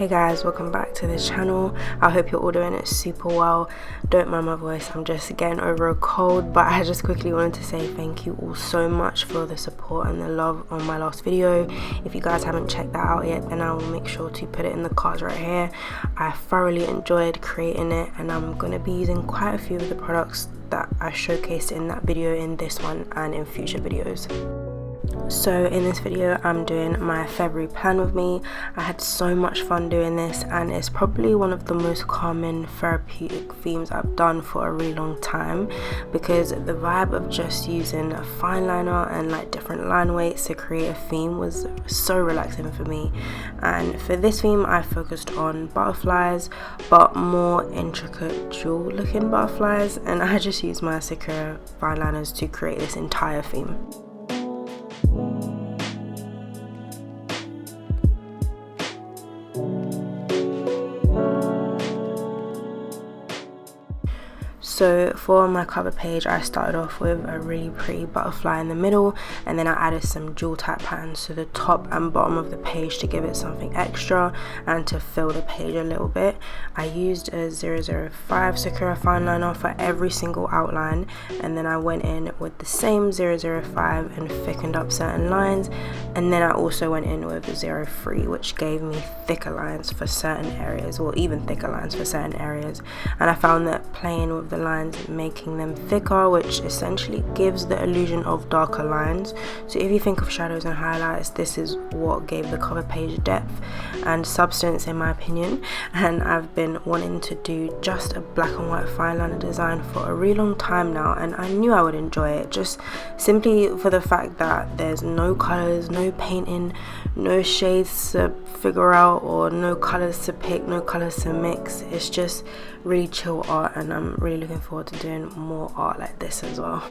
Hey guys, welcome back to the channel. I hope you're all doing it super well. Don't mind my voice, I'm just getting over a cold, but I just quickly wanted to say thank you all so much for the support and the love on my last video. If you guys haven't checked that out yet, then I will make sure to put it in the cards right here. I thoroughly enjoyed creating it, and I'm going to be using quite a few of the products that I showcased in that video, in this one and in future videos. So in this video I'm doing my February plan with me. I had so much fun doing this, and it's probably one of the most common therapeutic themes I've done for a really long time, because the vibe of just using a fine liner and like different line weights to create a theme was so relaxing for me. And for this theme I focused on butterflies, but more intricate jewel looking butterflies, and I just used my Sakura fine liners to create this entire theme. So for my cover page, I started off with a really pretty butterfly in the middle, and then I added some jewel type patterns to the top and bottom of the page to give it something extra and to fill the page a little bit. I used a 005 Sakura fine liner for every single outline, and then I went in with the same 005 and thickened up certain lines, and then I also went in with the 03, which gave me thicker lines for certain areas, or even thicker lines for certain areas. And I found that playing with the lines, making them thicker, which essentially gives the illusion of darker lines. So if you think of shadows and highlights, this is what gave the cover page depth and substance in my opinion. And I've been wanting to do just a black and white fine liner design for a really long time now, and I knew I would enjoy it, just simply for the fact that there's no colors, no painting, no shades to figure out, or no colors to pick, no colors to mix. It's just really chill art, and I'm really looking forward to doing more art like this as well.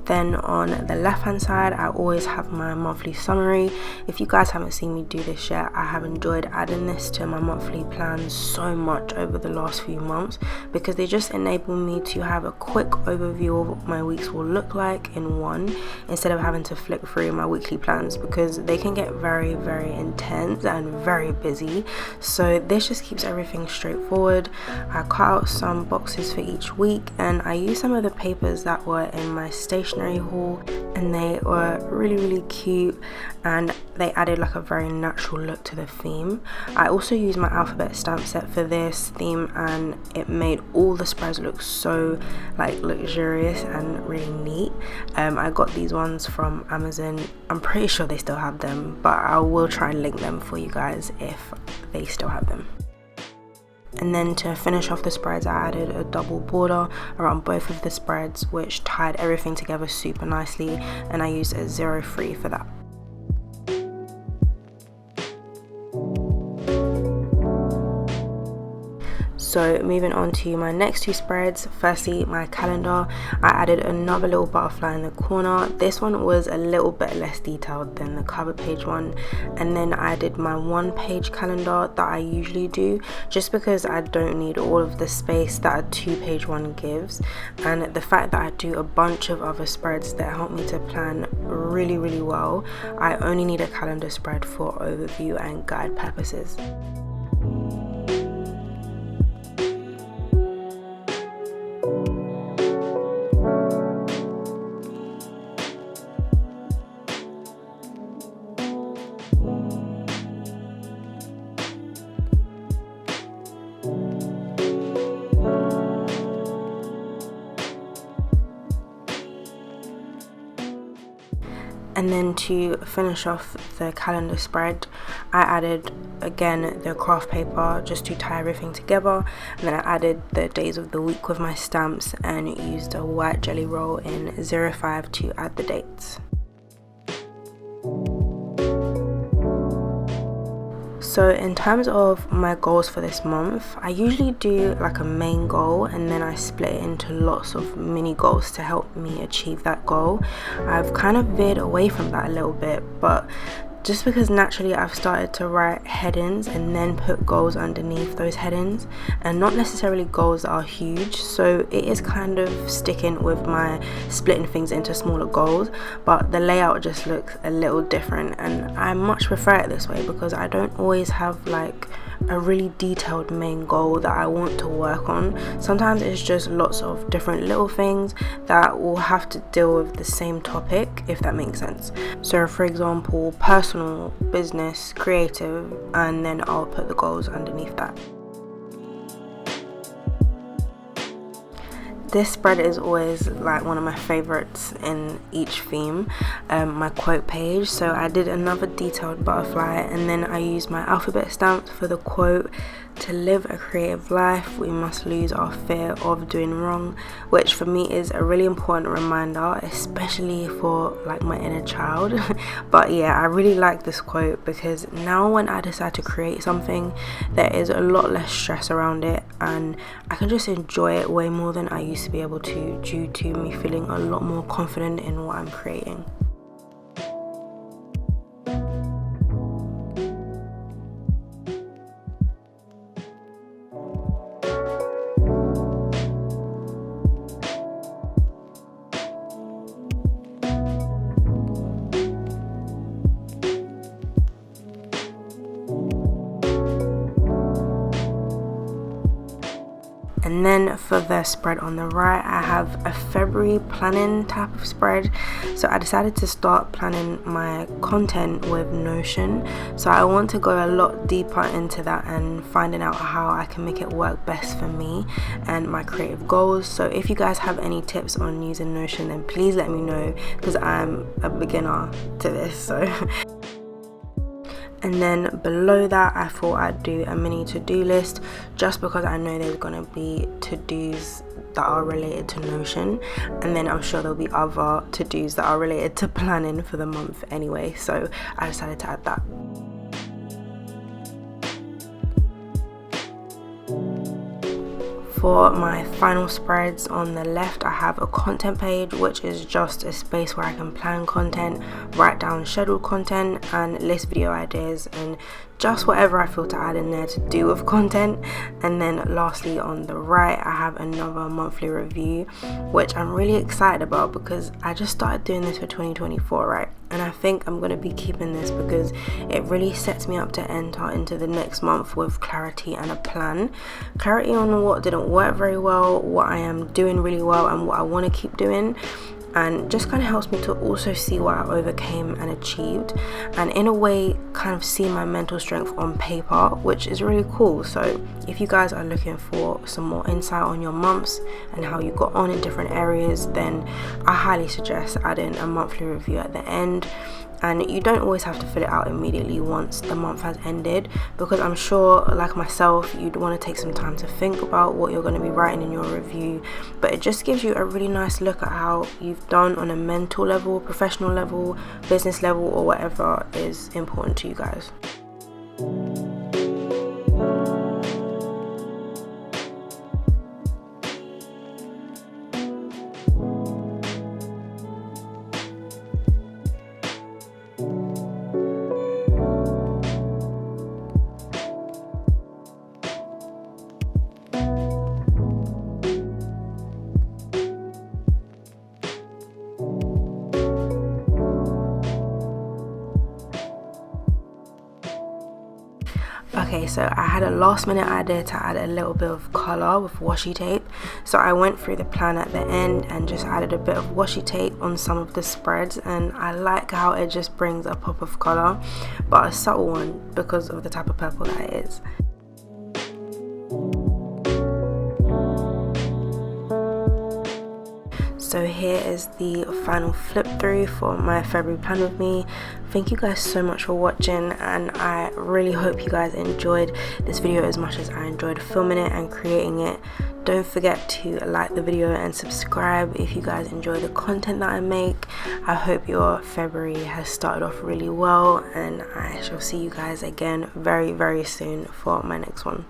Then on the left hand side, I always have my monthly summary. If you guys haven't seen me do this yet, I have enjoyed adding this to my monthly plans so much over the last few months, because they just enable me to have a quick overview of what my weeks will look like in one, instead of having to flick through my weekly plans, because they can get very intense and very busy. So this just keeps everything straightforward. I cut out some boxes for each week, and I used some of the papers that were in my stationery haul, and they were really cute, and they added like a very natural look to the theme. I also used my alphabet stamp set for this theme, and it made all the spreads look so like luxurious and really neat. I got these ones from Amazon. I'm pretty sure they still have them, but I will try and link them for you guys if they still have them. And then to finish off the spreads, I added a double border around both of the spreads, which tied everything together super nicely, and I used a 03 for that. So moving on to my next two spreads, firstly my calendar, I added another little butterfly in the corner. This one was a little bit less detailed than the cover page one, and then I did my one page calendar that I usually do, just because I don't need all of the space that a 2-page one gives, and the fact that I do a bunch of other spreads that help me to plan really well, I only need a calendar spread for overview and guide purposes. And then to finish off the calendar spread, I added again the craft paper just to tie everything together, and then I added the days of the week with my stamps and used a white jelly roll in 05 to add the dates. So in terms of my goals for this month, I usually do like a main goal and then I split it into lots of mini goals to help me achieve that goal. I've kind of veered away from that a little bit, but just because naturally I've started to write headings and then put goals underneath those headings, and not necessarily goals that are huge, so it is kind of sticking with my splitting things into smaller goals, but the layout just looks a little different, and I much prefer it this way because I don't always have like a really detailed main goal that I want to work on. Sometimes it's just lots of different little things that will have to deal with the same topic, if that makes sense. So for example, personal, business, creative, and then I'll put the goals underneath that. This spread is always like one of my favorites in each theme, my quote page. So I did another detailed butterfly, and then I used my alphabet stamps for the quote: "To live a creative life, we must lose our fear of doing wrong," which for me is a really important reminder, especially for like my inner child. But yeah, I really like this quote because now when I decide to create something, there is a lot less stress around it, and I can just enjoy it way more than I used to be able to, due to me feeling a lot more confident in what I'm creating. And then for the spread on the right, I have a February planning type of spread. So I decided to start planning my content with Notion. So I want to go a lot deeper into that and finding out how I can make it work best for me and my creative goals. So if you guys have any tips on using Notion, then please let me know because I'm a beginner to this. So and then below that, I thought I'd do a mini to-do list, just because I know there's going to be to-dos that are related to Notion, and then I'm sure there'll be other to-dos that are related to planning for the month anyway, so I decided to add that. For my final spreads on the left, I have a content page, which is just a space where I can plan content, write down scheduled content, and list video ideas and just whatever I feel to add in there to do with content. And then lastly on the right, I have another monthly review, which I'm really excited about because I just started doing this for 2024, right? And I think I'm going to be keeping this because it really sets me up to enter into the next month with clarity and a plan. Clarity on what didn't work very well, what I am doing really well, and what I want to keep doing. And just kind of helps me to also see what I overcame and achieved, and in a way kind of see my mental strength on paper, which is really cool. So if you guys are looking for some more insight on your months and how you got on in different areas, then I highly suggest adding a monthly review at the end. And you don't always have to fill it out immediately once the month has ended, because I'm sure, like myself, you'd want to take some time to think about what you're going to be writing in your review. But it just gives you a really nice look at how you've done on a mental level, professional level, business level, or whatever is important to you guys. Okay, so I had a last minute idea to add a little bit of colour with washi tape. So I went through the plan at the end and just added a bit of washi tape on some of the spreads, and I like how it just brings a pop of colour, but a subtle one because of the type of purple that it is. So here is the final flip through for my February plan with me. Thank you guys so much for watching, and I really hope you guys enjoyed this video as much as I enjoyed filming it and creating it. Don't forget to like the video and subscribe if you guys enjoy the content that I make. I hope your February has started off really well, and I shall see you guys again very, very soon for my next one.